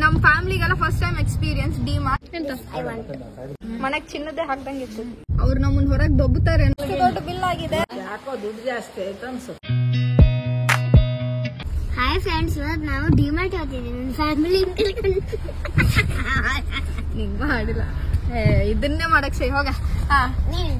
ನಮ್ ಫ್ಯಾಮಿಲಿಗೆಲ್ಲ first time experience DMart ಎಂತ ಮನೆಗ್ ಚಿನ್ನದೇ ಹಾಕ್ದಂಗಿತ್ತು. ಅವ್ರು ನಮ್ಮನ್ ಹೊರಗ್ ದೊಬ್ಬುತ್ತಾರೆ. ದೊಡ್ಡ ಬಿಲ್ ಆಗಿದೆ. ಯಾಕೋ ದುಡ್ಡು ಜಾಸ್ತಿ ಆಯ್ತು ಅನ್ಸುತ್ತೆ. ಹಾಯ್ ಫ್ರೆಂಡ್ಸ್, ನಾವು ಡಿಮಾರ್ಟ್ ಹೋಗ್ತಿದ್ದೀವಿ ನನ್ನ ಫ್ಯಾಮಿಲಿ. ನಿಂಗ ಹಾಡಿಲ್ಲ, ಇದನ್ನೇ ಮಾಡಕ್ ಸೈ ಹೋಗ.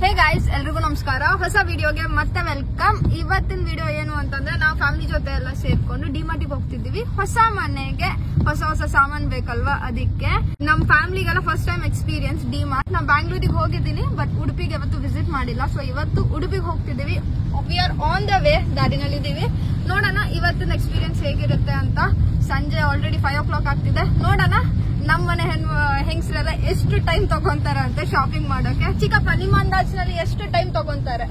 ಹೇ ಗಾಯ್ಸ್, ಎಲ್ರಿಗೂ ನಮಸ್ಕಾರ. ಹೊಸ ವಿಡಿಯೋಗೆ ಮತ್ತೆ ವೆಲ್ಕಮ್. ಇವತ್ತಿನ ವಿಡಿಯೋ ಏನು ಅಂತಂದ್ರೆ, ನಾವು ಫ್ಯಾಮಿಲಿ ಜೊತೆ ಎಲ್ಲ ಸೇರ್ಕೊಂಡು ಡಿಮಾರ್ಟಿಗೆ ಹೋಗ್ತಿದ್ದೀವಿ. ಹೊಸ ಮನೆಗೆ ಹೊಸ ಹೊಸ ಸಾಮಾನ್ ಬೇಕಲ್ವಾ, ಅದಕ್ಕೆ ನಮ್ ಫ್ಯಾಮಿಲಿಗೆಲ್ಲ ಫಸ್ಟ್ ಟೈಮ್ ಎಕ್ಸ್ಪೀರಿಯನ್ಸ್ ಡಿಮಾರ್ಟ್. ನಾವು ಬ್ಯಾಂಗ್ಳೂರಿಗೆ ಹೋಗಿದ್ದೀನಿ, ಬಟ್ ಉಡುಪಿಗೆ ಯಾವತ್ತು ವಿಸಿಟ್ ಮಾಡಿಲ್ಲ. ಸೊ ಇವತ್ತು ಉಡುಪಿಗೆ ಹೋಗ್ತಿದ್ದೀವಿ. We are on the way, ದಾರಿನಲ್ಲಿ ಇದೀವಿ. ನೋಡೋಣ ಇವತ್ತಿನ ಎಕ್ಸ್ಪೀರಿಯನ್ಸ್ ಹೇಗಿರುತ್ತೆ ಅಂತ. ಸಂಜೆ ಆಲ್ರೆಡಿ 5 o'clock ಆಗ್ತಿದೆ. ನೋಡೋಣ ನಮ್ ಮನೆ ಹೆಂಗಸರೆಲ್ಲ ಎಷ್ಟು ಟೈಮ್ ತಗೊಂತಾರೆ ಅಂತ ಶಾಪಿಂಗ್ ಮಾಡೋಕೆ. ಚಿಕ್ಕಪ್ಪ, ನಿಮ್ಮ ಅಂದಾಜಿನಲ್ಲಿ ಎಷ್ಟು ಟೈಮ್ ತಗೊಂತಾರೆ?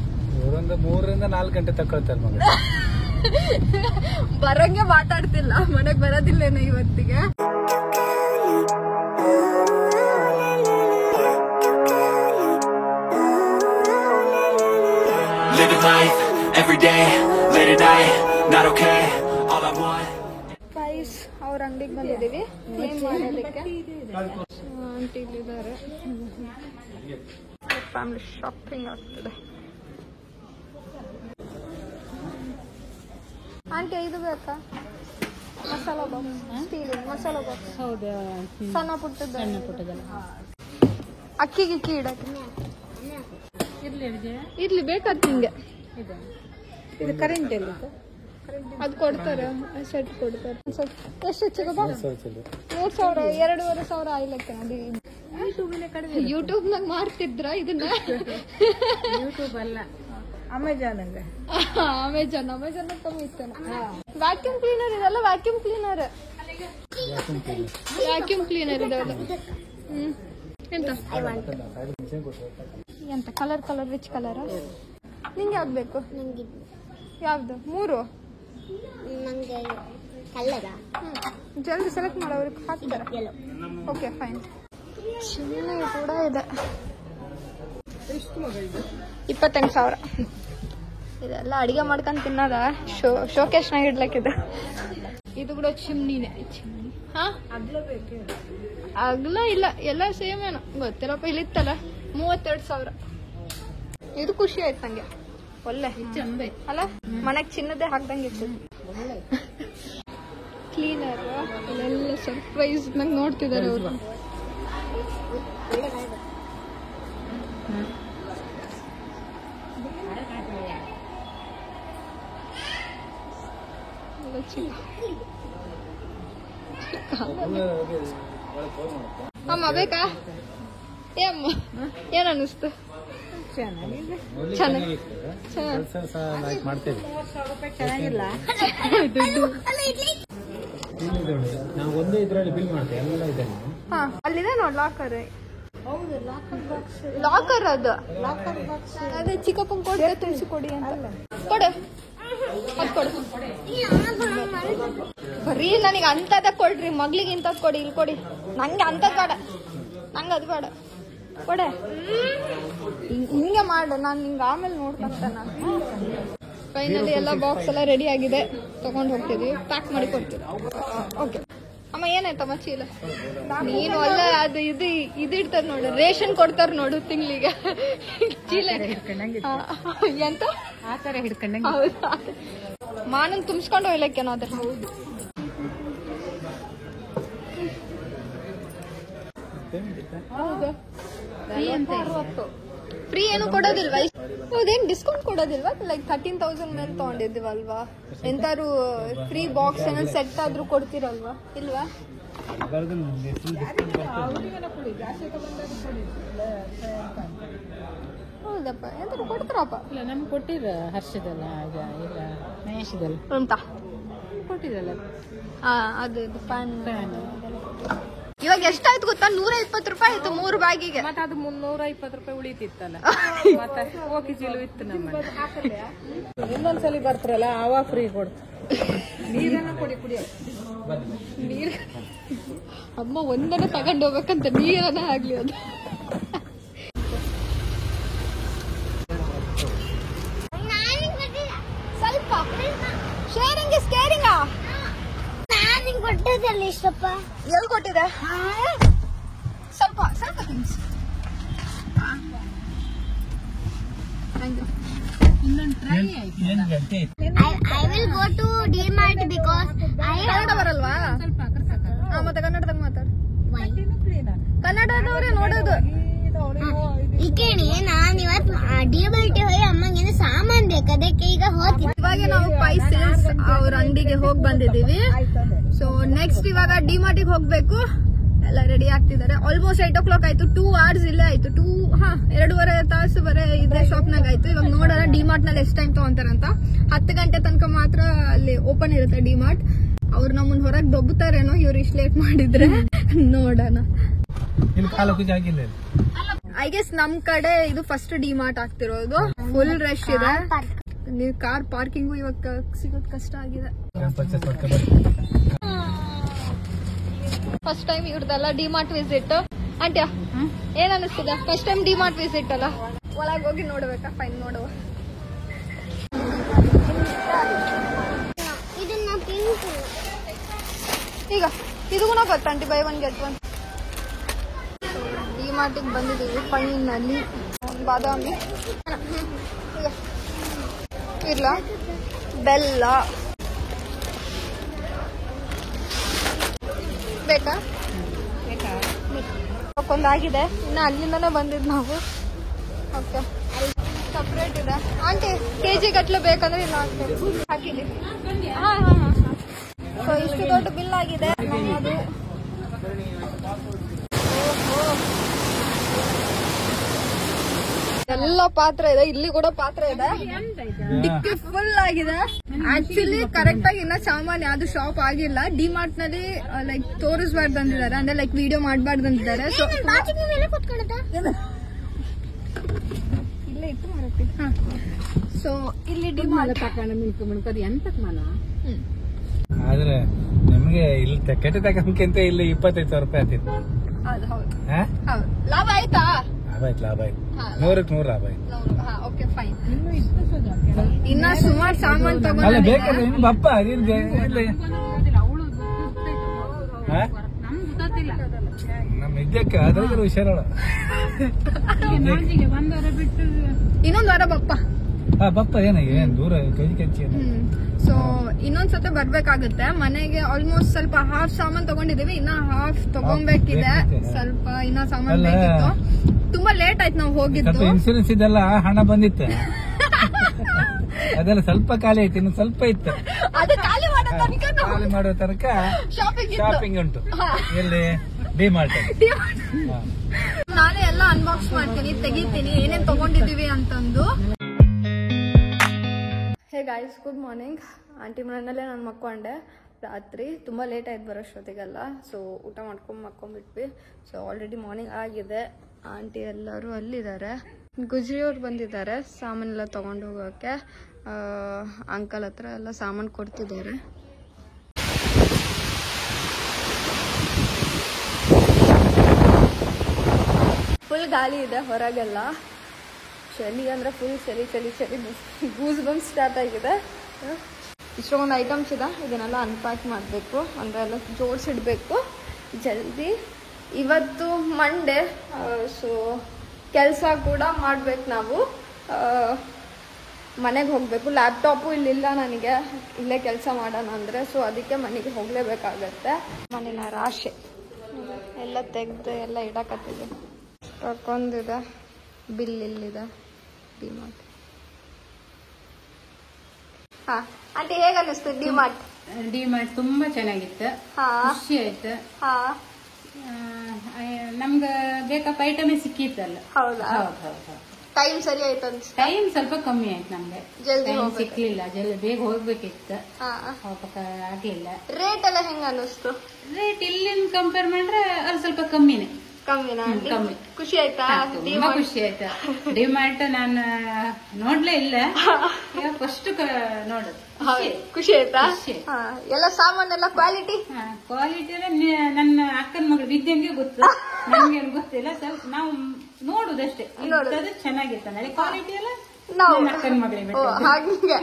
3 ರಿಂದ 4 ಗಂಟೆ ತಗೊಳ್ತಾರೆ. ಬರಂಗೆ ಮಾತಾಡ್ತಿಲ್ಲ, ಮನೆಗ್ ಬರೋದಿಲ್ಲೇನೋ ಇವತ್ತಿಗೆ. Living life every day, late at night, not okay. All I want. Guys, ಅವ್ರ ಅಂಗಡಿಗೆ ಬಂದಿದ್ದೀವಿ ಕ್ಲೀನ್ ಮಾಡೋದಕ್ಕೆ. ಆಂಟಿ ಇಲ್ಲಿದ್ದಾರೆ. ಫ್ಯಾಮಿಲಿ ಶಾಪಿಂಗ್ ಆಗ್ತಿದೆ. ಆಂಟಿ, ಇದು ಬೇಕಾ? Masala box, steel masala box. ಹೌದು, ಸಣ್ಣ ಪುಟ್ಟದಲ್ಲ. ಅಕ್ಕಿ ಗಿಕ್ಕಿ ಇಡಕ್ಕೆ ಇರ್ಲಿ ಬೇಕಾದ ನಿಂಗೆ. ಇದು ಕರೆಂಟ್ ಎಲ್ಲಿ? ಅದು ಕೊಡ್ತಾರೆ, ಸೆಟ್ ಕೊಡ್ತಾರೆ. ಎಷ್ಟು ಚಿಕ್ಕಪ್ಪ? 3,000, 2,500 ಆಯ್ಲಕ್ಕೆ. ಯೂಟ್ಯೂಬ್ ನಾಗ ಮಾರ್ತಿದ್ರ ಇದನ್ನ? ಯೂಟ್ಯೂಬ್ ಅಲ್ಲ, ಅಮೆಜಾನ್ ಕಮ್ಮಿ ಇತ್ತು. ವ್ಯಾಕ್ಯೂಮ್ ಕ್ಲೀನರ್ ಇದೆಲ್ಲ, ವ್ಯಾಕ್ಯೂಮ್ ಕ್ಲೀನರ್ ಇದೆಲ್ಲ. ಎಂತ ಕಲರ್ ರಿಚ್ ಕಲರ್. ನಿಂಗೆ ಯಾವ್ದು ಬೇಕು? ಯಾವ್ದು? 3 ನಂಗೆ ಕಲ್ಲರ. ಜಲ್ದಿ ಸೆಲೆಕ್ಟ್ ಮಾಡಿ, ಅವ್ರಿಗೆ ಹಾಕ್ತಾರೆ. Okay fine. ಚಿನ್ನ ಕೂಡ ಇದೆ. 28,000. ಇದೆಲ್ಲ ಅಡಿಗೆ ಮಾಡ್ಕೊಂಡ್ ತಿನ್ನೋದ? ಶೋಕೇಶ್ನಾಗ ಇಡ್ಲಕ್ಕಿದೆ. ಇದು ಕೂಡ ಚಿಮ್ನಿನೇ. ಹಾ, ಅಗ್ಲ ಇಲ್ಲ, ಎಲ್ಲ ಸೇಮ್ ಏನೋ ಗೊತ್ತಿಲ್ಲಪ್ಪ. ಇಲ್ಲಿತ್ತಲ್ಲ 32,000. ಇದು ಖುಷಿ ಆಯ್ತು ನಂಗೆ. ಒಳ್ಳೆ ಅಲ್ಲ, ಮನೆಗ್ ಚಿನ್ನದೇ ಹಾಕ್ದಂಗಿತ್ತು. ಕ್ಲೀನರ್ ಇಲ್ಲೆಲ್ಲ ಸರ್ಪ್ರೈಸ್ ನಂಗೆ ನೋಡ್ತಿದ್ದಾರೆ ಅವರು. ಅಮ್ಮ ಬೇಕಾ? ಅಮ್ಮ ಏನ್ ಅನ್ನಿಸ್ತು? ಚೆನ್ನಾಗಿದೆ. ನಾವು ಒಂದೇ ಇದ್ರಲ್ಲಿ ಬಿಲ್ ಮಾಡ್ತೇವೆ, ಎಲ್ಲ ಇದೆ. ಹಾ, ಅಲ್ಲಿದೆ ನೋಡಿ ಲಾಕರ್. ಲಾಕರ್ ಅದು ಅದೇ ಚಿಕ್ಕಪ್ಪನ ಕೊಡಿ, ತುಳಸಿ ಕೊಡಿ ಅಂತ ಕೊಡು. ಅದು ಕೊಡು. ಬರೀ ನನಗೆ ಅಂತದ ಕೊಡ್ರಿ, ಮಗ್ಳಿಗೆ ಇಂಥದ್ ಕೊಡಿ, ಇಲ್ಲಿ ಕೊಡಿ. ನಂಗೆ ಅಂತದ್ ಬೇಡ, ನಂಗೆ ಅದು ಬೇಡ. ಕೊಡೆ, ಹಿಂಗೆ ಮಾಡು. ನಾನು ನಿಂಗೆ ಆಮೇಲೆ ನೋಡ್ಕೊಂತ. ಫೈನಲಿ ಎಲ್ಲ ಬಾಕ್ಸ್ ಎಲ್ಲ ರೆಡಿ ಆಗಿದೆ. ತಗೊಂಡ್ ಹೋಗ್ತಿದ್ವಿ, ಪ್ಯಾಕ್ ಮಾಡಿ ಕೊಡ್ತೀವಿ. ಓಕೆ ಅಮ್ಮ, ಏನಾಯ್ತಮ್ಮ ಚೀಲ? ನೀನು ಅಲ್ಲ, ಅದು ಇದು ಇಡ್ತಾರ ನೋಡು, ರೇಷನ್ ಕೊಡ್ತಾರ ನೋಡು ತಿಂಗಳಿಗೆ ಚೀಲ. ಎಂತ ಆ ತರ ಹಿಡ್ಕೊಂಡ ಮಾನನ್ ತುಂಬಿಸ್ಕೊಂಡು ಹೋಗ್ಲಕ್ಕೇನೋ ಅದ್ರ. ಹೌದು, ಹೌದು. ಫ್ರೀ ಏನು ಕೊಡೋದಿಲ್ವಾ? ಹೌದೇನ್ ಡಿಸ್ಕೌಂಟ್ ಕೊಡೋದಿಲ್ವಾ? ಲೈಕ್ 13,000 ಮೇಲೆ ತಗೊಂಡಿದ್ದೀವಲ್ವಾ? ಎಂತಾರು ಫ್ರೀ ಬಾಕ್ಸ್ ಏನೋ ಸೆಟ್ ಆದ್ರೂ ಕೊಡ್ತಿರಲ್ವಾ? ಇಲ್ವಾ? ಹೌದಪ್ಪ, ಎಂತಾರು ಕೊಡ್ತಾರಪ್ಪ. ಇಲ್ಲ, ನಮ್ಗೆ ಕೊಟ್ಟಿರ ಹರ್ಷದಲ್ಲ, ಇಲ್ಲ ಮಹೇಶದಲ್ಲ ಅಂತ ಕೊಟ್ಟಿರಲ್ಲ. ಅದು ಫ್ಯಾನ್. ಇವಾಗ ಎಷ್ಟಾಯ್ತು ಗೊತ್ತಾ? 120 ರೂಪಾಯಿ ಆಯ್ತು 3 ಬ್ಯಾಗಿಗೆ. ಮತ್ತೆ ಅದು 320 ರೂಪಾಯಿ ಉಳಿತಿತ್ತಲ್ಲ. ಮತ್ತೆ ಹೋಗಿ ಚೀಲು ಇತ್ತು ನಮ್ಮ. ಇನ್ನೊಂದ್ಸಲಿ ಬರ್ತಾರಲ್ಲ, ಅವ ಫ್ರೀ ಕೊಡ್ತಾರೆ. ನೀರನ್ನ ಕೊಡಿ, ಕುಡಿಯ ನೀರ್. ಅಮ್ಮ ಒಂದನ್ನ ತಗೊಂಡು ಹೋಗ್ಬೇಕಂತ, ನೀರನ್ನ ಆಗ್ಲಿ ಅದು. ಸ್ವಲ್ಪ ಶೇರಿಂಗ್ ಇಸ್ ಕೇರಿಂಗ್. ನಾನು ಕೊಟ್ಟದ ಥಿಂಗ್ಸ್ ಎಲ್ಲ ಇಷ್ಟಪ್ಪ. ಎಲ್ಲಿ ಕೊಟ್ಟಿದೆ? ಸ್ವಲ್ಪ ಸ್ವಲ್ಪ things. I will go to DMart because Kannada ಬರಲ್ವಾ? ಮತ್ತೆ ಕನ್ನಡದಾಗ ಮಾತಾಡು. Why? ಕನ್ನಡದವ್ರೆ ನೋಡೋದು. ಈ ಕೇಳಿ ನಾನ್ ಇವತ್ತು DMart ಹೋಗಿ ಅಮ್ಮಂಗೆ ಸಾಮಾನ್ ಬೇಕು, ಅದಕ್ಕೆ ಈಗ ಹೋಗ್ತೀನಿ. ಇವಾಗ ನಾವು ಪೈಸಸ್ ಅವ್ರ ಅಂಗಡಿಗೆ ಹೋಗಿ ಬಂದಿದೀವಿ. ಸೊ ನೆಕ್ಸ್ಟ್ ಇವಾಗ ಡಿಮಾರ್ಟಿಗೆ ಹೋಗ್ಬೇಕು. ಎಲ್ಲ ರೆಡಿ ಆಗ್ತಿದ್ದಾರೆ. ಆಲ್ಮೋಸ್ಟ್ 8 o'clock ಆಯ್ತು. 2 hours ಇಲ್ಲೇ ಆಯ್ತು. 2.5 ತಾಸು ಬರೇ ಇದೇ ಶಾಪ್ನಾಗ ಆಯ್ತು. ಇವಾಗ ನೋಡೋಣ ಡಿಮಾರ್ಟ್ ನಲ್ಲಿ ಎಷ್ಟು ಟೈಮ್ ತಗೊಂತಾರಂತ. 10 ಗಂಟೆ ತನಕ ಮಾತ್ರ ಅಲ್ಲಿ ಓಪನ್ ಇರುತ್ತೆ ಡಿಮಾರ್ಟ್. ಅವ್ರು ನಮ್ಮನ್ನ ಹೊರಗೆ ದೊಬ್ಬುತ್ತಾರೇನೋ ಇವ್ರು ಇಷ್ಟು ಲೇಟ್ ಮಾಡಿದ್ರೆ. ನೋಡೋಣ. ಐ ಗೆಸ್ ನಮ್ ಕಡೆ ಇದು ಫಸ್ಟ್ ಡಿಮಾರ್ಟ್ ಆಗ್ತಿರೋದು. ಫುಲ್ ರಶ್ ಇದೆ. ನೀವು ಕಾರ್ ಪಾರ್ಕಿಂಗು ಇವಾಗ ಸಿಗೋದು ಕಷ್ಟ ಆಗಿದೆ. ಫಸ್ಟ್ ಟೈಮ್ ಇವ್ರದೆಲ್ಲ ಡಿಮಾರ್ಟ್ ವಿಸಿಟ್. ಆಂಟಿಯಾ ಏನ್ ಅನಿಸ್ತಿದೆ? ಫಸ್ಟ್ ಟೈಮ್ ಡಿಮಾರ್ಟ್ ವಿಸಿಟ್ ಅಲ್ಲ, ಒಳಗೆ ಹೋಗಿ ನೋಡ್ಬೇಕಾ? ಫೈನ್, ನೋಡುವ. ಇದನ್ನ ಪಿಂಕ್. ಈಗ ಇದಕ್ಕೂ ಗೊತ್ತಾ ಆಂಟಿ, ಬೈ 1 get 1. ಡಿಮಾರ್ಟಿಗೆ ಬಂದಿದ್ದೀವಿ. ಫೈನಲ್ಲಿ ಬಾದಾಮಿ ಈಗ ಇರ್ಲ, ಬೆಲ್ಲ ಬೇಕಾ? ಒಂದಾಗಿದೆ. ಇನ್ನು ಅಲ್ಲಿಂದನೇ ಬಂದಿದ್ದು ನಾವು. ಓಕೆ, ಸಪ್ರೇಟ್ ಇದೆ. ಆಂಟಿ ಕೆಜಿ ಗಟ್ಲೆ ಬೇಕಂದ್ರೆ ಇಲ್ಲ ಹಾಕಿದ್ದೀವಿ. ಸೊ ಇಷ್ಟು ದೊಡ್ಡ ಬಿಲ್ ಆಗಿದೆ ನಮ್ಮದು. ಎಲ್ಲ ಪಾತ್ರೆ ಇದೆ. ಇಲ್ಲಿ ಕೂಡ ಪಾತ್ರೆ ಇದೆ. ಡಿಕ್ಕಿ ಫುಲ್ ಆಗಿದೆ. ಆಕ್ಚುಲಿ ಕರೆಕ್ಟ್ ಆಗಿ ಇನ್ನ ಸಾಮಾನ್ಯ ಯಾವ್ದು ಶಾಪ್ ಆಗಿಲ್ಲ. ಡಿಮಾರ್ಟ್ ನಲ್ಲಿ ಲೈಕ್ ತೋರಿಸ್ಬಾರ್ದು ಅಂದಿದ್ದಾರೆ, ಅಂದ್ರೆ ಲೈಕ್ ವಿಡಿಯೋ ಮಾಡಬಾರ್ದು ಅಂದಿದ್ದಾರೆ. ಸೊ ಇಲ್ಲೇ ಇಟ್ಟು ಮಾಡತ್ತಿ. ಸೊ ಇಲ್ಲಿ ಡಿಮಾರ್ಟ್ ಆದ್ರೆ ನಿಮ್ಗೆ ಇಲ್ಲಿ ಕೆಟ್ಟ ತಗೊಂಡ್ಕಿಂತ ಇಲ್ಲಿ 25,000 ರೂಪಾಯಿ ಆತಿತ್ತು. ಹೌದು ಹೌದು ಹೌದು. ಲಾಭ ಆಯ್ತಾ? ಲಾಭ ಆಯ್ತು. 100ಕ್ಕೆ 100 ಲಾಭ ಆಯ್ತು. Okay fine. ಇನ್ನ ಸುಮಾರು ಸಾಮಾನು ಅಲ್ಲ ತಗೊಂಡು ಬೇಕಾದ್ರೆ ಇನ್ನು ಬಪ್ಪ ನಮ್ ಇದ್ದಕ್ಕೆ ಅದ್ರಾಗ ಹುಷಾರಳ. ಇನ್ನೊಂದ್ ವಾರ ಬಪ್ಪ. ಬಪ್ಪ ಏನ್ ದೂರ ಕಚ್ಚಿ. ಸೊ ಇನ್ನೊಂದ್ಸತಿ ಬರ್ಬೇಕಾಗುತ್ತೆ ಮನೆಗೆ. ಆಲ್ಮೋಸ್ಟ್ ಸ್ವಲ್ಪ ಹಾಫ್ ಸಾಮಾನ್ ತಗೊಂಡಿದೀವಿ, ಇನ್ನ ಹಾಫ್ ತಗೊಂಬೇಕಿದೆ. ಸ್ವಲ್ಪ ಇನ್ನ ಸಾಮಾನ್ ಬೇಕಿತ್ತು. ತುಂಬಾ ಲೇಟ್ ಆಯ್ತು ನಾವು ಹೋಗಿದ್ದು. ಇನ್ಸೂರೆನ್ಸ್ ಇದೆಲ್ಲ ಹಣ ಬಂದಿತ್ತು, ಅದೆಲ್ಲ ಸ್ವಲ್ಪ ಖಾಲಿ ಆಯ್ತು. ಇನ್ನು ಸ್ವಲ್ಪ ಇತ್ತು. ಅದು ಖಾಲಿ ಮಾಡೋ ತನಕ ಶಾಪಿಂಗ್ ಉಂಟು. ಎಲ್ಲಿ? ಡಿಮಾರ್ಟ್. ನಾನೇ ಎಲ್ಲ ಅನ್ಬಾಕ್ಸ್ ಮಾಡ್ತೀನಿ, ತೆಗಿತೀನಿ ಏನೇನ್ ತಗೊಂಡಿದೀವಿ ಅಂತಂದು. Hey guys, good morning. Aunty ಮನೆಯಲ್ಲೇ ನಾನು ಮಕ್ಕೊಂಡೆ ರಾತ್ರಿ. ತುಂಬ ಲೇಟ್ ಆಯ್ತು ಬರೋಷ್ಟೊತ್ತಿಗೆಲ್ಲ. ಸೊ ಊಟ ಮಕ್ಕೊಂಡ್ಬಿಟ್ವಿ. ಸೊ ಆಲ್ರೆಡಿ ಮಾರ್ನಿಂಗ್ ಆಗಿದೆ. ಆಂಟಿ ಎಲ್ಲರೂ ಅಲ್ಲಿದ್ದಾರೆ. ಗುಜ್ರಿಯವ್ರು ಬಂದಿದ್ದಾರೆ ಸಾಮಾನೆಲ್ಲ ತೊಗೊಂಡು ಹೋಗೋಕ್ಕೆ. ಅಂಕಲ್ ಹತ್ರ ಎಲ್ಲ ಸಾಮಾನು ಕೊಡ್ತಿದ್ದಾರೆ. ಫುಲ್ ಗಾಳಿ ಇದೆ ಹೊರಗೆಲ್ಲ. ಚಳಿ ಅಂದರೆ ಫುಲ್ ಚಳಿ ಚಳಿ ಚಳಿ. ಗೂಸ್ ಬಂಪ್ ಸ್ಟಾರ್ಟ್ ಆಗಿದೆ. ಇಷ್ಟೊಂದು ಐಟಮ್ಸ್ ಇದೆ. ಇದನ್ನೆಲ್ಲ ಅನ್ಪ್ಯಾಕ್ ಮಾಡಬೇಕು, ಅಂದರೆ ಎಲ್ಲ ಜೋಡಿಸಿಡ್ಬೇಕು ಜಲ್ದಿ. ಇವತ್ತು ಮಂಡೇ. ಸೊ ಕೆಲಸ ಕೂಡ ಮಾಡ್ಬೇಕು ನಾವು. ಮನೆಗೆ ಹೋಗಬೇಕು. ಲ್ಯಾಪ್ಟಾಪು ಇಲ್ಲಿಲ್ಲ ನನಗೆ, ಇಲ್ಲೇ ಕೆಲಸ ಮಾಡೋಣ ಅಂದರೆ. ಸೊ ಅದಕ್ಕೆ ಮನೆಗೆ ಹೋಗಲೇಬೇಕಾಗತ್ತೆ. ಮನೆಯ ರಾಶಿ ಎಲ್ಲ ತೆಗೆದು ಎಲ್ಲ ಇಡಕತ್ತಿದೆ. ತಗೊಂಡಿದೆ. ಬಿಲ್ ಇಲ್ಲಿದೆ. ಡಿಮಾರ್ಟ್. ಹಾ ಆಂಟಿ, ಹೇಗ ಅನ್ನಿಸ್ತು ಡಿಮಾರ್ಟ್? ಡಿಮಾರ್ಟ್ ತುಂಬಾ ಚೆನ್ನಾಗಿತ್ತು, ಖುಷಿ ಆಯ್ತು. ನಮ್ಗೆ ಬೇಕಪ್ಪ ಐಟಮೇ ಸಿಕ್ಕಿತ್ತಲ್ಲ. ಹೌದಾ? ಟೈಮ್ ಸರಿ ಆಯ್ತು ಅನ್ಸುತ್ತೆ. ಟೈಮ್ ಸ್ವಲ್ಪ ಕಮ್ಮಿ ಆಯ್ತು ನಮ್ಗೆ. ಜಲ್ದಿ ಸಿಕ್ಲಿಲ್ಲ, ಜಲ್ದಿ ಬೇಗ ಹೋಗ್ಬೇಕಿತ್ತು, ಆಗ್ಲಿಲ್ಲ. ರೇಟ್ ಎಲ್ಲ ಹೆಂಗ ಅನ್ನಿಸ್ತು? ರೇಟ್ ಇಲ್ಲಿಂದ ಕಂಪೇರ್ ಮಾಡ್ರೆ ಅಲ್ಲಿ ಸ್ವಲ್ಪ ಕಮ್ಮಿನೇ. ಕಮ್ಮಿನಾ? ಕಮ್ಮಿ. ಖುಷಿ ಆಯ್ತಾ? ತುಂಬಾ ಖುಷಿ ಆಯ್ತಾ. ಡಿಮಾರ್ಟ್ ನಾನು ನೋಡ್ಲೇ ಇಲ್ಲ, ಫಸ್ಟ್ ನೋಡುದು. ಖುಷಿ ಆಯ್ತಾ? ಎಲ್ಲ ಸಾಮಾನೆಲ್ಲ ಕ್ವಾಲಿಟಿ ಎಲ್ಲ ನನ್ನ ಅಕ್ಕನ ಮಗಳು ವಿದ್ಯಂಗೆ ಗೊತ್ತು, ನಮ್ಗೇನು ಗೊತ್ತಿಲ್ಲ. ಸ್ವಲ್ಪ ನಾವು ನೋಡುದಷ್ಟೇ. ಚೆನ್ನಾಗಿತ್ತ ಕ್ವಾಲಿಟಿ ಎಲ್ಲ ಹಾಗೆ.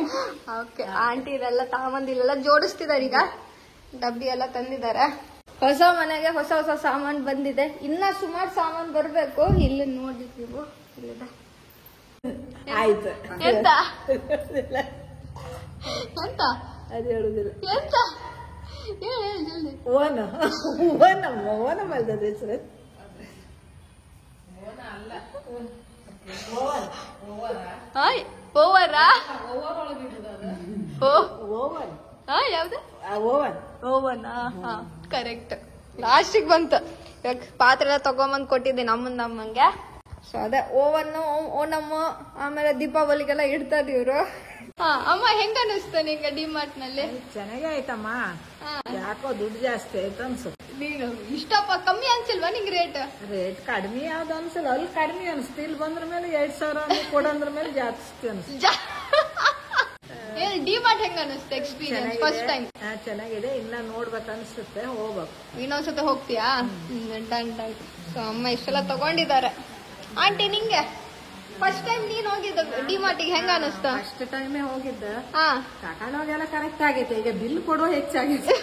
ಓಕೆ, ಆಂಟಿ ಇದೆಲ್ಲ ತಗೊಂಬಂದಿಲ್ಲ, ಜೋಡಿಸ್ತಿದಾರೆ ಈಗ. ಡಬ್ಬಿ ಎಲ್ಲ ತಂದಿದ್ದಾರೆ. ಹೊಸ ಮನೆಗೆ ಹೊಸ ಹೊಸ ಸಾಮಾನ್ ಬಂದಿದೆ. ಇನ್ನ ಸುಮಾರು ಸಾಮಾನ್ ಬರ್ಬೇಕು. ಇಲ್ಲಿ ನೋಡಿದ್ದೀವಿ, ಇಲ್ಲಿದೆ. ಆಯ್ತು ಎಂತ ಎಂತ ಅದು ಹೇಳುದಿಲ್ಲ. ಎಂತ ಹೇಳಿ ಜಲ್ದಿ. ಓನ ಮಲ್ದದ ಹೆಸರು ಹಾಯ್ ಓವರಾ ಓವನ್ ಯಾವ್ದು ಓವನ್ ಓವನ್ ಕರೆಕ್ಟ್. ಲಾಸ್ಟಿಗೆ ಬಂತು. ಇವಾಗ ಪಾತ್ರೆ ಎಲ್ಲ ತಗೊಂಬಂದ್ ಕೊಟ್ಟಿದ್ದೀನಿ ಅಮ್ಮಂಗೆ. ಸೊ ಅದೇ ಓವನ್ನು ಓನಮ್ಮ ಆಮೇಲೆ ದೀಪಾವಳಿಗೆಲ್ಲ ಇಡ್ತಾರೆ ಇವ್ರು. ಅಮ್ಮ ಹೆಂಗ ಅನಿಸ್ತ ನಿಂಗೆ ಡಿಮಾರ್ಟ್ ನಲ್ಲಿ? ಚೆನ್ನಾಗೇ ಆಯ್ತಮ್ಮ. ಯಾಕೋ ದುಡ್ಡು ಜಾಸ್ತಿ ಆಯ್ತು ಅನ್ಸುತ್ತೆ. ನೀನು ಇಷ್ಟಪ್ಪ ಕಮ್ಮಿ ಅನ್ಸಿಲ್ವಾ ನಿಂಗೆ ರೇಟ್? ರೇಟ್ ಕಡಿಮೆ ಯಾವ್ದು ಅನ್ಸಲ್ಲ. ಅಲ್ಲಿ ಕಡಿಮೆ ಅನ್ಸುತ್ತೆ. ಇಲ್ಲಿ ಬಂದ್ರ ಮೇಲೆ 2,000 ಕೊಡಂದ್ರ ಮೇಲೆ ಜಾಸ್ತಿ ಅನ್ಸುತ್ತೆ. ಡಿಮಾರ್ಟ್ ಹೆಂಗ ಅನಿಸ್ತು ಎಕ್ಸ್ಪೀರಿಯನ್ಸ್ ಫಸ್ಟ್ ಟೈಮ್? ಚೆನ್ನಾಗಿದೆ. ಇನ್ನ ನೋಡ್ಬೇಕು ಅನ್ಸುತ್ತೆ, ಹೋಗ್ಬೇಕು. ಇನ್ನೊಂದ್ಸತಿ ಹೋಗ್ತೀಯಾ? Done done. ಸೊ ಅಮ್ಮ ಇಷ್ಟೆಲ್ಲ ತಗೊಂಡಿದ್ದಾರೆ. ಆಂಟಿ ನಿಂಗೆ ಫಸ್ಟ್ ಟೈಮ್ ನೀನ್ ಹೋಗಿದ್ದ ಡಿಮಾರ್ಟಿಗೆ ಹೆಂಗ ಅನಿಸ್ತ? ಫಸ್ಟ್ ಟೈಮೇ ಹೋಗಿದ್ದ. ಹಾ ತಗೊಂಡೋಗೆಲ್ಲ ಕರೆಕ್ಟ್ ಆಗೈತೆ. ಈಗ ಬಿಲ್ ಕೊಡೋ ಹೆಚ್ಚಾಗಿದೆ.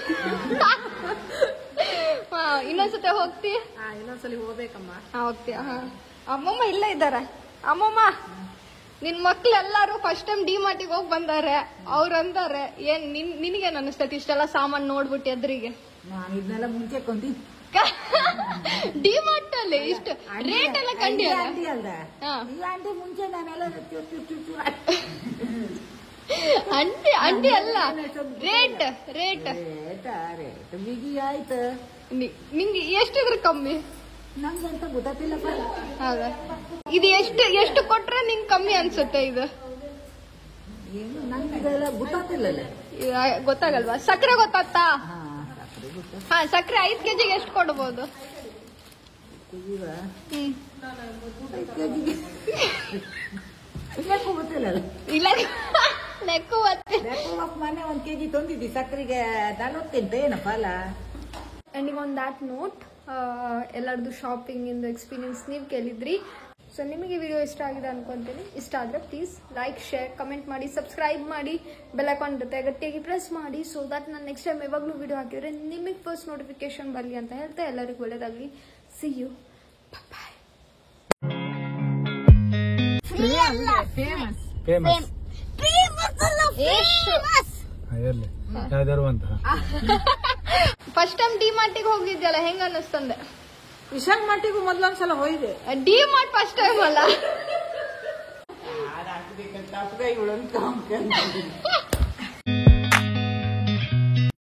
ಇನ್ನೊಂದ್ಸತಿ ಹೋಗ್ತಿ? ಇನ್ನೊಂದ್ಸಲಿ ಹೋಗ್ಬೇಕಮ್ಮ. ಹೋಗ್ತೀಯಾ? ಅಮ್ಮಮ್ಮ ಇಲ್ಲ ಇದ್ದಾರೆ. ಅಮ್ಮಮ್ಮ ನಿನ್ ಮಕ್ಳು ಎಲ್ಲಾರು ಫಸ್ಟ್ ಟೈಮ್ ಡಿಮಾರ್ಟಿಗೆ ಹೋಗಿ ಬಂದಾರೆ. ಅವ್ರ ಅಂತಾರೆ ಏನ್ ನಿನಗೇನ್ ಅನಿಸ್ತೈತಿ ಇಷ್ಟೆಲ್ಲ ಸಾಮಾನ್ ನೋಡ್ಬಿಟ್ಟು ಎದುರಿಗೆ? ನಾನು ಇದನ್ನೆಲ್ಲ ಮುಂಚೆ ಕೊಂತೀನಿ. ಡಿಮಾರ್ಟ್ ಅಲ್ಲಿ ಇಷ್ಟು ರೇಟ್ ಎಲ್ಲ ಕಂಡಿಯಲ್ಲ? ಅಲ್ದ ಈ ಆಂಟಿ ಮುಂಚೆ ನಾನೆಲ್ಲ ಅಂಟಿ ಅಂಟಿ ಅಲ್ಲ, ರೇಟ್ ರೇಟ್ ರೇಟ್ ಬಿಗಿ ಆಯ್ತು. ನಿಂಗೆ ಎಷ್ಟಿದ್ರೆ ಕಮ್ಮಿ? ನಂಗಂತ ಗೊತ್ತಿಲ್ಲಪ್ಪ. ಹೌದಾ? ಇದು ಎಷ್ಟು ಕೊಟ್ರೆ ನಿಂಗೆ ಕಮ್ಮಿ ಅನ್ಸುತ್ತೆ? ಇದು ಏನು ನಂಗೆಲ್ಲ ಗೊತ್ತಿಲ್ಲಲ್ಲ. ಗೊತ್ತಾಗಲ್ವಾ? ಸಕ್ಕರೆ ಗೊತ್ತಾಗ್ತಾ? ಹಾ ಸಕ್ಕರೆ 5 ಕೆಜಿಗೆ ಎಷ್ಟು ಕೊಡ್ಬೋದು? ಗೊತ್ತಿಲ್ಲ. ಇಲ್ಲ ಲೆಕ್ಕ ಮೊನ್ನೆ 1 kg ತಂದಿದ್ದಿ ಸಕ್ಕರೆಗೆ 40 ಏನಪ್ಪ ಅಲ್ಲ. ಎಂಡಿಂಗ್ ಆನ್ ದ್ಯಾಟ್ ನೋಟ್, ಎಲ್ಲರದು ಶಾಪಿಂಗ್ ಇಂದು ಎಕ್ಸ್ಪೀರಿಯನ್ಸ್ ನೀವು ಕೇಳಿದ್ರಿ. ಸೊ ನಿಮಗೆ ವಿಡಿಯೋ ಇಷ್ಟ ಆಗಿದೆ ಅನ್ಕೊಂತೀನಿ. ಇಷ್ಟ ಆದ್ರೆ ಪ್ಲೀಸ್ ಲೈಕ್, ಶೇರ್, ಕಮೆಂಟ್ ಮಾಡಿ, ಸಬ್ಸ್ಕ್ರೈಬ್ ಮಾಡಿ, ಬೆಲ್ ಐಕಾನ್ ಜೊತೆ ಗಟ್ಟಿಯಾಗಿ ಪ್ರೆಸ್ ಮಾಡಿ. ಸೊ ದಟ್ ನಾನು ನೆಕ್ಸ್ಟ್ ಟೈಮ್ ಯಾವಾಗಲೂ ವಿಡಿಯೋ ಹಾಕಿದ್ರೆ ನಿಮಗೆ ಫಸ್ಟ್ ನೋಟಿಫಿಕೇಶನ್ ಬರಲಿ ಅಂತ ಹೇಳ್ತಾ ಎಲ್ಲರಿಗೂ ಒಳ್ಳೇದಾಗಲಿ. See you, bye. Famous first time ಡಿಮಾರ್ಟಿಗೆ ಹೋಗಿದ್ಯಲ್ಲ, ಹೆಂಗ ಅನ್ನಿಸ್ತಂದೆ? ವಿಶಾಲ್ ಮಟ್ಟಿಗೂ ಮೊದ್ಲೊಂದ್ಸಲ ಹೋಯ್ದೆ. ಡಿಮಾರ್ಟ್ ಫಸ್ಟ್ ಟೈಮ್ ಅಲ್ಲ?